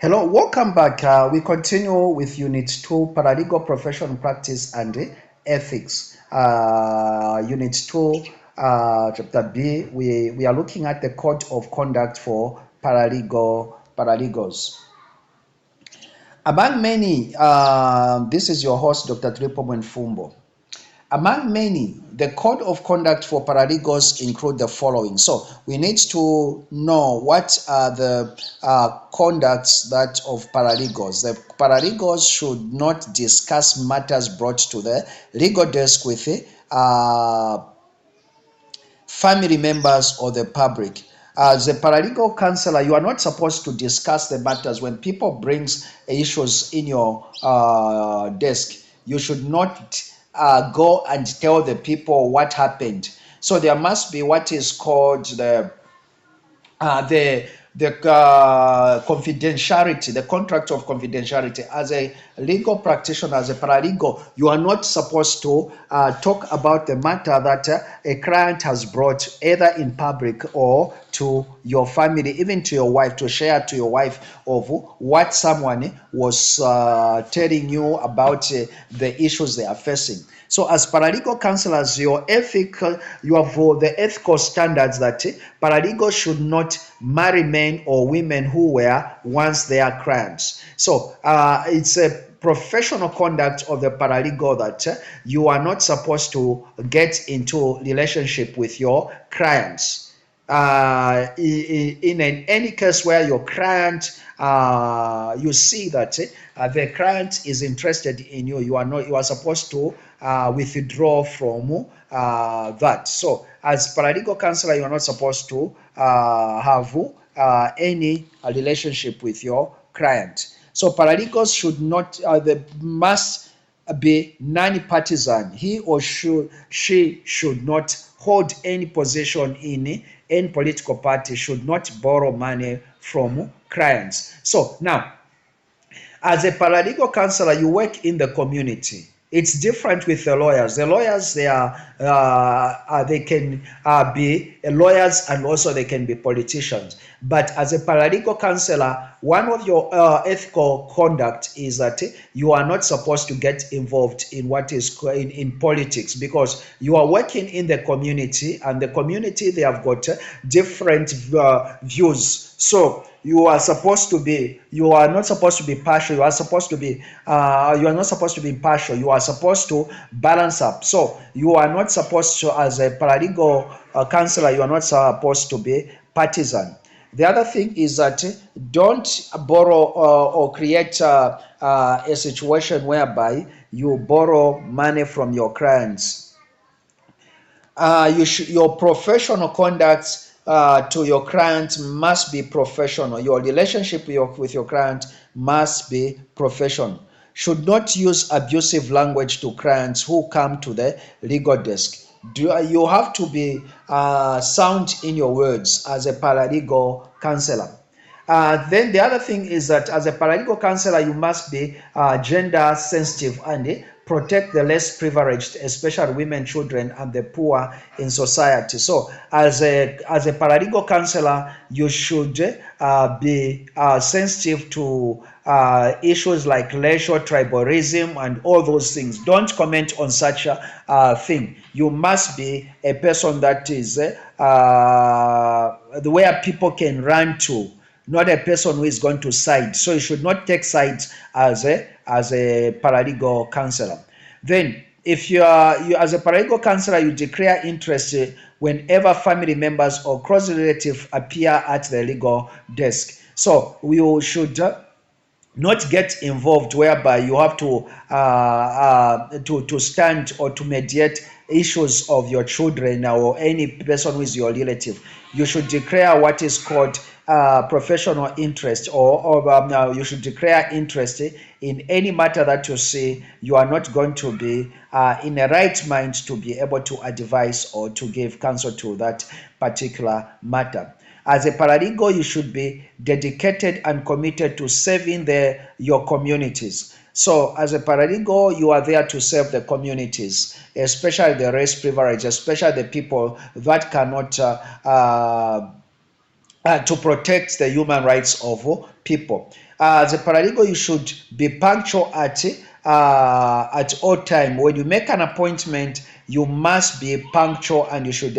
Hello, welcome back. We continue with Unit 2, Paralegal Profession Practice and Ethics. Unit 2, Chapter B, we are looking at the Code of Conduct for Paralegals. Among many, this is your host, Dr. Tripo Mwenfumbo. Among many, the code of conduct for paralegals include the following. So we need to know what are the conducts that of paralegals. The paralegals should not discuss matters brought to the legal desk with family members or the public. As a paralegal counselor, you are not supposed to discuss the matters when people brings issues in your desk. You should not go and tell the people what happened. So there must be what is called the confidentiality, the contract of confidentiality. As a legal practitioner, as a paralegal, you are not supposed to talk about the matter that a client has brought either in public or to your family, even to your wife, to share to your wife of what someone was telling you about the issues they are facing. So as paralegal counselors, you have the ethical standards that paralegals should not marry men or women who were once their clients. So it's a professional conduct of the paralegal that you are not supposed to get into relationship with your clients. In any case where your client, you see that the client is interested in you, you are supposed to withdraw from that. So as paralegal counselor, you are not supposed to have any relationship with your client. So paralegals should not, they must be non-partisan. He or she should not hold any position in any political party, should not borrow money from clients. So now, as a paralegal counselor, you work in the community. It's different with the lawyers. The lawyers, they can be lawyers and also they can be politicians. But as a paralegal counselor, one of your ethical conduct is that you are not supposed to get involved in what is in politics, because you are working in the community, and the community, they have got different views. So you are not supposed to be partial. You are not supposed to be impartial. You are supposed to balance up. So you are not supposed to, as a paralegal counselor, you are not supposed to be partisan. The other thing is that don't borrow or create a situation whereby you borrow money from your clients. Your professional conduct to your client must be professional. Your relationship with your client must be professional. Should not use abusive language to clients who come to the legal desk. You have to be sound in your words as a paralegal counselor. Then the other thing is that as a paralegal counselor, you must be gender sensitive and protect the less privileged, especially women, children, and the poor in society. So as a paralegal counselor, you should be sensitive to issues like racial tribalism and all those things. Don't comment on such a thing. You must be a person that is where people can run to, not a person who is going to side. So you should not take sides as a paralegal counselor. Then if you as a paralegal counselor, you declare interest whenever family members or close relatives appear at the legal desk. So we should not get involved whereby you have to stand or to mediate issues of your children or any person who is your relative. You should declare what is called professional interest, or you should declare interest in any matter that you see you are not going to be in a right mind to be able to advise or to give counsel to that particular matter. As a paralegal, you should be dedicated and committed to serving your communities. So as a paralegal, you are there to serve the communities, especially the race privilege, especially the people that cannot to protect the human rights of people. As a paralegal, you should be punctual at all time. When you make an appointment, you must be punctual and you should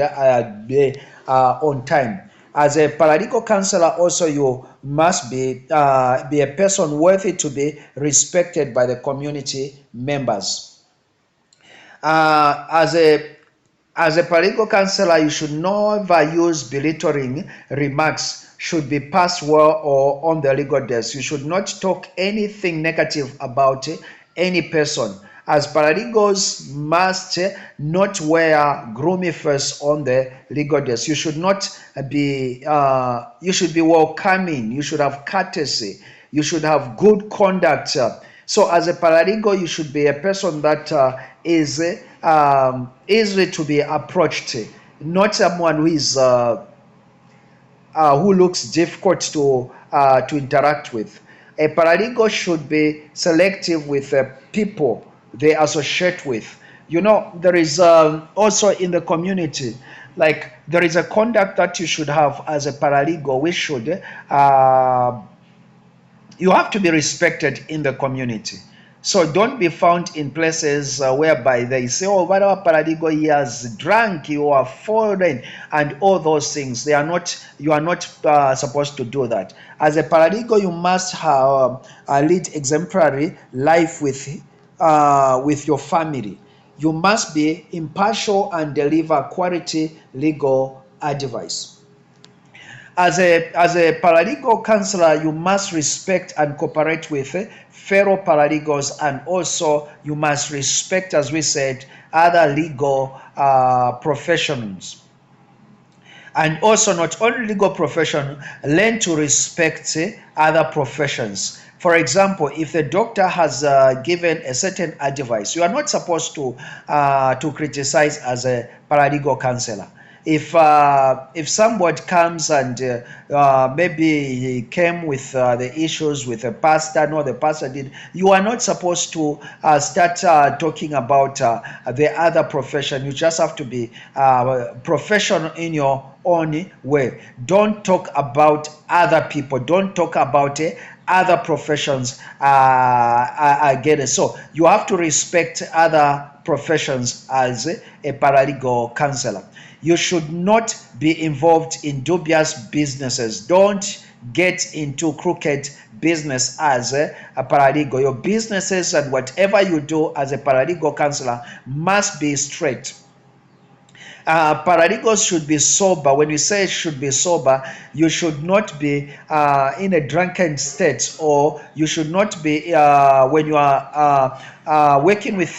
be on time. As a paralegal counselor, also you must be a person worthy to be respected by the community members. As a paralegal counselor, you should never use belittling remarks should be passed well or on the legal desk. You should not talk anything negative about any person. As paralegals must not wear gloomy face on the legal desk. You should not be you should be welcoming. You should have courtesy. You should have good conduct. So as a paralegal, you should be a person that is easily to be approached, not someone who looks difficult to interact with. A paralegal should be selective with people they associate with. You know, there is also in the community, like there is a conduct that you should have as a paralegal. We should you have to be respected in the community. So don't be found in places whereby they say, oh, what our paralegal, he has drunk, you are fallen, and all those things. You are not supposed to do that. As a paralegal, you must have lead exemplary life with your family. You must be impartial and deliver quality legal advice. As a paralegal counselor, you must respect and cooperate with fellow paralegals, and also you must respect, as we said, other legal professions. And also, not only legal profession, learn to respect other professions. For example, if the doctor has given a certain advice, you are not supposed to criticize as a paralegal counselor. If somebody comes and maybe he came with the issues with a pastor, no, the pastor did, you are not supposed to start talking about the other profession. You just have to be professional in your own way. Don't talk about other people. Don't talk about other professions again. So you have to respect other professions as a paralegal counselor. You should not be involved in dubious businesses. Don't get into crooked business as a paralegal. Your businesses and whatever you do as a paralegal counselor must be straight. Paralegals should be sober. When you say should be sober, you should not be in a drunken state, or you should not be when you are working with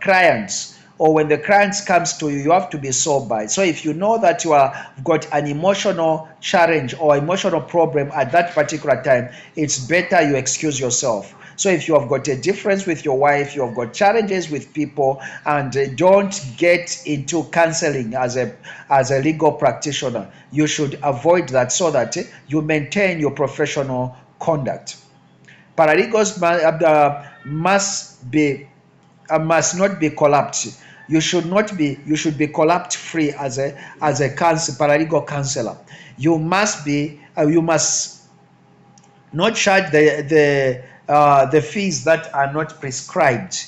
clients, or when the client comes to you, you have to be sober. So if you know that you have got an emotional challenge or emotional problem at that particular time, it's better you excuse yourself. So if you have got a difference with your wife, you have got challenges with people, and don't get into counseling as a legal practitioner. You should avoid that so that you maintain your professional conduct. Paralegals must not be collapsed. You should be collapse free as a paralegal counselor. You must not charge the fees that are not prescribed,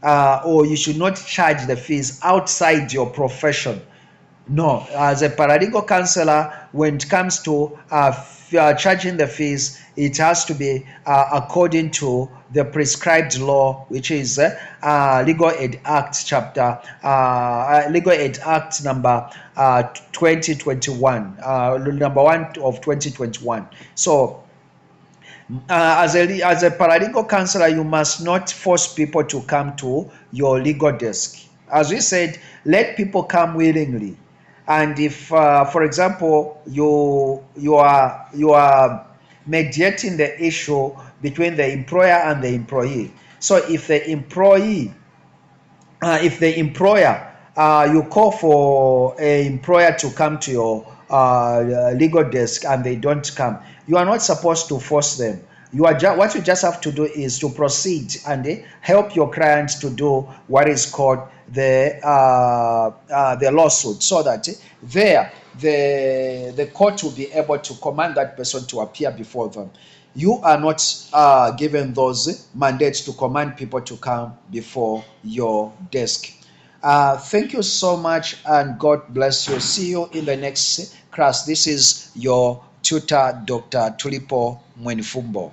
or you should not charge the fees outside your profession. No, as a paralegal counselor, when it comes to charging the fees, it has to be according to the prescribed law, which is Legal Aid Act Legal Aid Act number 2021, number 1 of 2021. So as a paralegal counselor, you must not force people to come to your legal desk. As we said, let people come willingly. And if, for example, you are mediating the issue between the employer and the employee. So if the employer you call for an employer to come to your legal desk and they don't come, you are not supposed to force them. What you just have to do is to proceed and help your client to do what is called the lawsuit, so that there the court will be able to command that person to appear before them. You are not given those mandates to command people to come before your desk. Thank you so much, and God bless you. See you in the next class. This is your tutor, Dr. Tulipo Mwenifumbo.